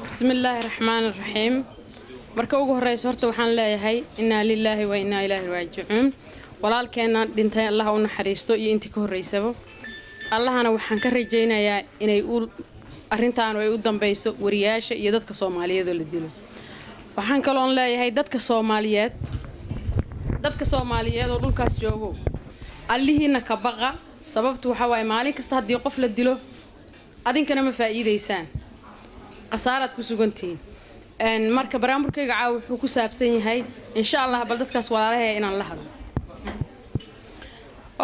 بسم الله الرحمن الرحيم. marka ugu horeyso horta waxaan leeyahay inna lillahi wa inna ilaahi raaji'uun. walaalkeena dhintay Allah u naxariisto iyo intii ka horeysaba. Allahana waxaan ka rajaynayaa inay arrintan ay u dambayso wariyaasha iyo dadka Soomaaliyeed oo la dilo. waxaan kaloon leeyahay dadka Soomaaliyeed oo dhulkaas joogo Allihiina ka baqa sababtu waxa way maalin kasta hadii qof la dilo adinkana ma faa'iideysaan qasaarad ku sugantiin marka barnaamijkayga caaw wuxuu ku saabsan yahay insha Allah bal dadkaas walaalahay inaan la hadlo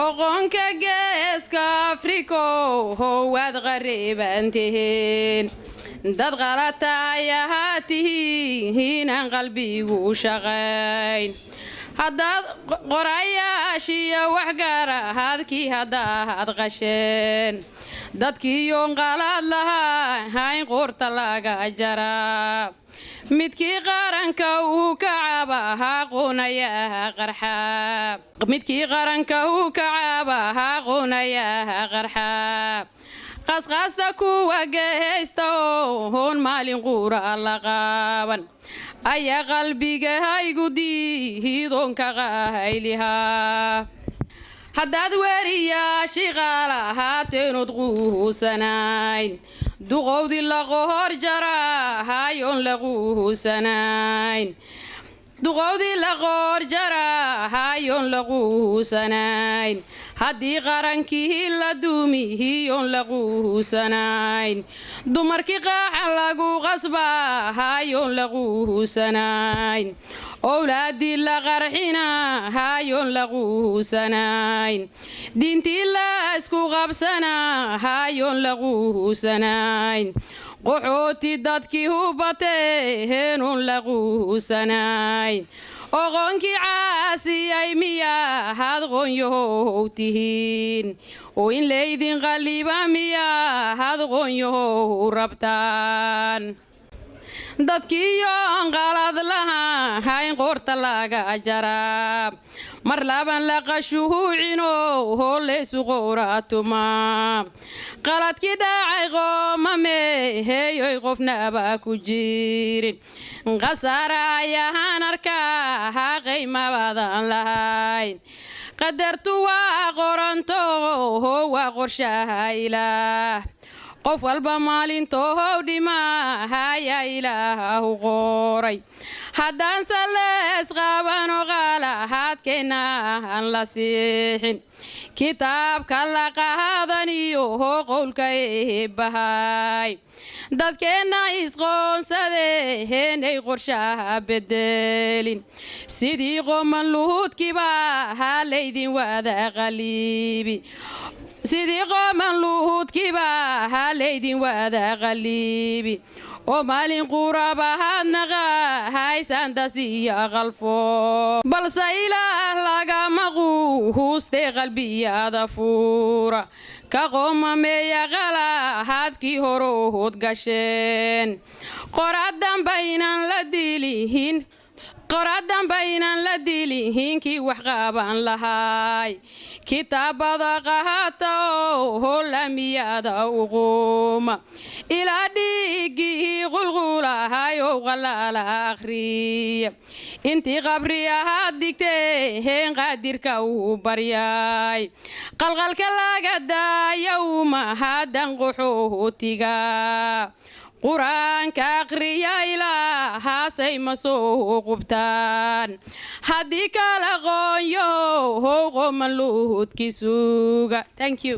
oqonka geeska Afrika waad qariibantiin dad qalataayahatihiin aan qalbigu shaqayn haddaad qorayaashiya wax gaara hadkii haddaad qasheen dadkii yoon qalad lahaa hayn qorta laga jaraa midkii qaranka uu ka cabaha qunayaha qarxa midkii qaranka uu ka cabaha qunayaha qarxa qasqasta kuwa geysta oo maalin qura la qaban ayaa qalbigaygu diidon ka qayliha haddaad wariyaashii qalahaateen od quusanayn duqowdii la qohor jaraahayoon la quusanayn duqowdii la qoor jaraahayoon la quusanayn haddii qarankii la duumihiyoon la quusanayn dumarkii qaaxa lagu qasbaahayoon la quusanayn owlaadii la qarxinahayoon la quusanayn diintii la isku qabsanahayoon la quusanayn qoxooti dadkii u bateenoon la quusanayn oqonkii caasiyay miyaahad qoonyahow tihiin oo in laydin qalliba miyaahad qoonyahow rabtaan dadkii yoon qalad lahaa hayn qorta laga jaraa mar laban la qashuucino hoolaysu qoratuma qaladkii dhacay qoomame heeyoy qofnaba ku jirin qasaara ayaan arkaa qiimo badan lahayn qadartu waa qoranto waa qorshaha ilaah qof walba maalintoo dhimahaya ilaahu qoray haddaan salees qabano qalahadkeena aan la siixin kitaabka la qaadaniyo qowlka eebbahay dadkeena isqoonsadeen ay qorshaha bedelin sidii qoman luhudkiiba halaydin wada qaliibi sidii qoman luhudkiiba halaydin wada qaliibi oo maalin qurabahad naqa haysan dasiya qalfo balse ilaah lagama quuste qalbiyada fuura ka qoomameeya qalahadkii horood gasheen qoradan baynan la dilihin kii wax qaban lahaay kitaabada qaata oo lamiyada uquma ilaa dhigii qulqulahay oo qalaala akhriya intii qabri ahaad digteen qadirka uu baryay qalqalka laga daayo mahadan qoxootiga quraanka akhriya ilaahaasay ma soo qubtaan haddii kala qoonyo qoman luhudkii suuga. Thank you.